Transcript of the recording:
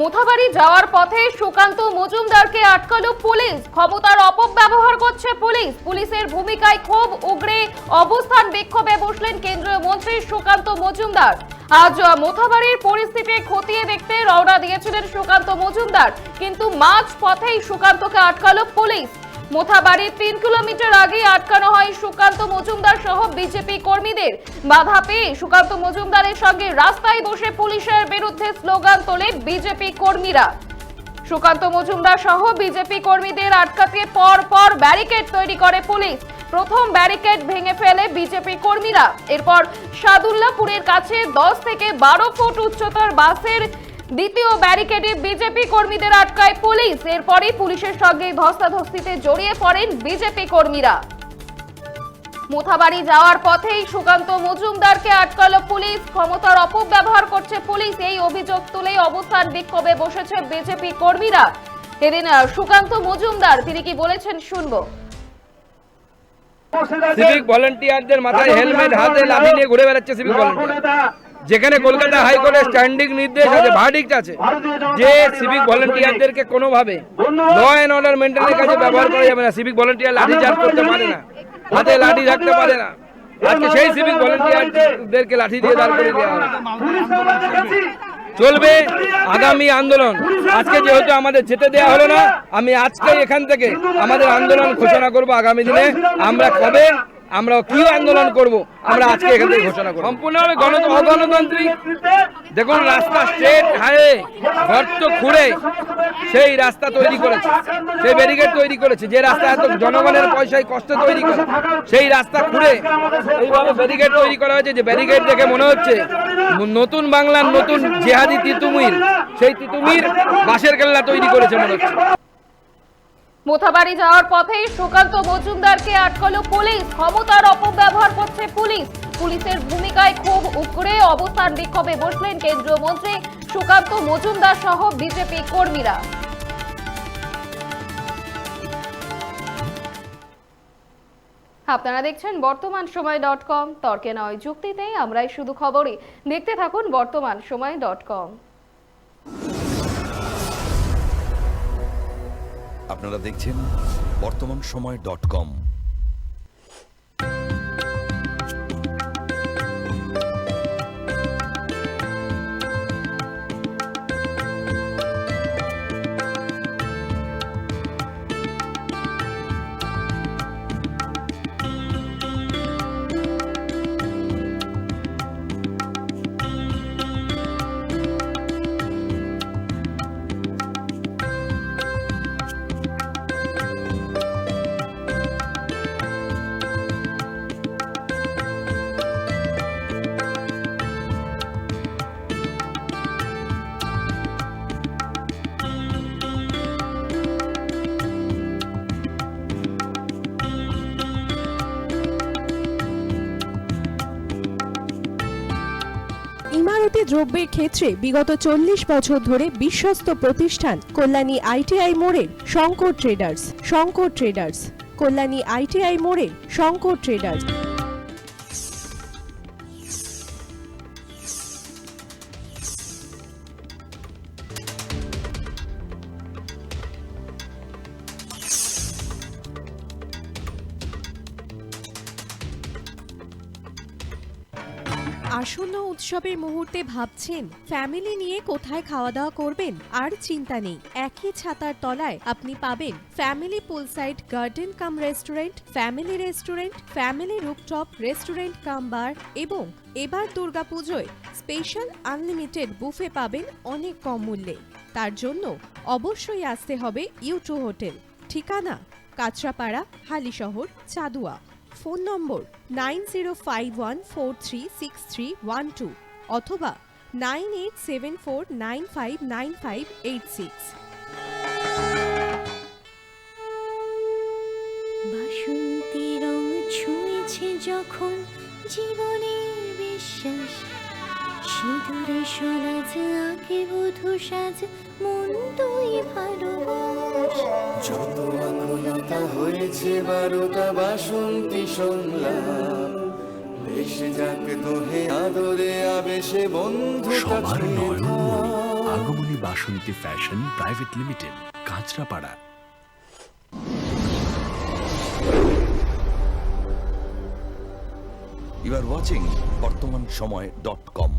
মোথাবাড়ি যাওয়ার পথে সুকান্ত মজুমদারকে আটকালো পুলিশ। ক্ষমতার অপব্যবহার করছে পুলিশ। পুলিশের ভূমিকায় ক্ষোভ উগরে অবস্থান বিক্ষোভে বসলেন কেন্দ্রীয় মন্ত্রী সুকান্ত মজুমদার। আজ মোথাবাড়ির পরিস্থিতি খতিয়ে দেখতে রওনা দিয়েছিলেন সুকান্ত মজুমদার, কিন্তু মাঝ পথেই সুকান্তকে আটকালো পুলিশ। মোথাবাড়ির 3 কিলোমিটার আগে আটকানো হয় সুকান্ত মজুমদার সহ বিজেপি কর্মীদের। বাধা পেয়ে সুকান্ত মজুমদারের সঙ্গে রাস্তায় বসে পুলিশের বিরুদ্ধে স্লোগান তোলে বিজেপি কর্মীরা। সুকান্ত মজুমদার সহ বিজেপি কর্মীদের আটকাতে পর ব্যারিকেড তৈরি করে পুলিশ। প্রথম ব্যারিকেড ভেঙে ফেলে বিজেপি কর্মীরা। এরপর সাদুল্লাপুরের কাছে 10 থেকে 12 ফুট উচ্চতার বাসের দ্বিতীয় ব্যারিকেডে বিজেপি কর্মীদের আটকায় পুলিশ। এরপরই পুলিশের সঙ্গে ধস্তাধস্তিতে জড়িয়ে পড়েন বিজেপি কর্মীরা। মোথাবাড়ি যাওয়ার পথেই সুকান্ত মজুমদারকে আটকালো পুলিশ। ক্ষমতার অপব্যবহার করছে পুলিশ, এই অভিযোগ তুলে অবস্থান বিক্ষোভে বসেছে বিজেপি কর্মীরা। এদিন সুকান্ত মজুমদার তিনি কি বলেছেন শুনবো। সিভিক ভলান্টিয়ারদের মাথায় হেলমেট, হাতে লাঠি নিয়ে ঘুরে বেড়াচ্ছে সিভিক ভলান্টিয়ার। যেখানে কলকাতা হাইকোর্টের স্ট্যান্ডিং নির্দেশ আছে, ভার্ডিক্ট আছে যে সিভিক ভলান্টিয়ারদেরকে কোনোভাবে ল অ্যান্ড অর্ডার মেইনটেইনের কাজে ব্যবহার করা যাবে না। সিভিক ভলান্টিয়ার লাঠি চার্জ করতে পারে না, হাতে লাঠি রাখতে পারে না। আজকে সেই সিভিক ভলান্টিয়ারদেরকে লাঠি দিয়ে দাঁড় করে দেওয়া হবে। চলবে আগামী আন্দোলন। আজকে যেহেতু আমাদের যেতে দেওয়া হলো না, আমি আজকে এখান থেকে আমাদের আন্দোলন ঘোষণা করব। আগামী দিনে আমরা কবে আমরা কি আন্দোলন করব, আমরা আজকে এখান থেকে ঘোষণা করব। সম্পূর্ণভাবে অগণতান্ত্রিক। দেখুন, রাস্তা স্ট্রেট হাইওয়ে গর্ত খুঁড়ে সেই রাস্তা তৈরি করেছে, সেই ব্যারিকেড তৈরি করেছে। যে রাস্তা এত জনগণের পয়সায় কষ্ট তৈরি করে, সেই রাস্তা খুঁড়ে এইভাবে ব্যারিকেড তৈরি করা হয়েছে। যে ব্যারিকেড দেখে মনে হচ্ছে নতুন বাংলার নতুন জেহাদি তিতুমির, সেই তিতুমির বাঁশের কেল্লা তৈরি করেছে মনে হচ্ছে। মোথাবাড়ি যাওয়ার পথেই সুকান্ত মজুমদারকে আটকালো পুলিশ। ক্ষমতার অপব্যবহার করছে পুলিশ। পুলিশের ভূমিকায় ক্ষোভ উগরে অবস্থান বিক্ষোভে বসলেন কেন্দ্রীয় মন্ত্রী সুকান্ত মজুমদার সহ বিজেপি কর্মীরা। আপনারা দেখছেন বর্তমানসময়.com। তর্কে নয় যুক্তিতে আমরাই শুধু খবরই। দেখতে থাকুন বর্তমানসময়.com। আপনারা দেখছেন বর্তমানসময়.com। ইমারতি দ্রব্যের ক্ষেত্রে বিগত 40 বছর ধরে বিশ্বস্ত প্রতিষ্ঠান কল্যাণী আইটিআই মোড়ের শঙ্কর ট্রেডার্স। কল্যাণী আইটিআই মোড়ের শঙ্কর ট্রেডার্স। আসন্ন উৎসবের মুহূর্তে ভাবছেন ফ্যামিলি নিয়ে কোথায় খাওয়া দাওয়া করবেন? আর চিন্তা নেই, একই ছাতার তলায় আপনি পাবেন family poolside garden cum restaurant, family rooftop restaurant cum bar এবং এবার দুর্গাপুজোয় স্পেশাল আনলিমিটেড বুফে পাবেন অনেক কম মূল্যে। তার জন্য অবশ্যই আসতে হবে U2 হোটেল। ঠিকানা কাঁচরাপাড়া, হালিশহর, চাদুয়া। ফোন নম্বর 9051436312 অথবা 9874959586। বাসন্তী রং ছুঁয়েছে যখন জীবনের বিশ্বাস, সিঁদুরে সরাজ আঁকে বধূ সাজ, মন তুই ভালোবাস। যত আকুলতা হয়েছে বারোটা বাসন্তী সংলাপ, ভেসে যাক দোহে আদরে আবেশে বন্ধু সবার নয়ন ভাগ্যমণি Basanti fashion private limited, Kanchrapara. You are watching বর্তমান সময়.com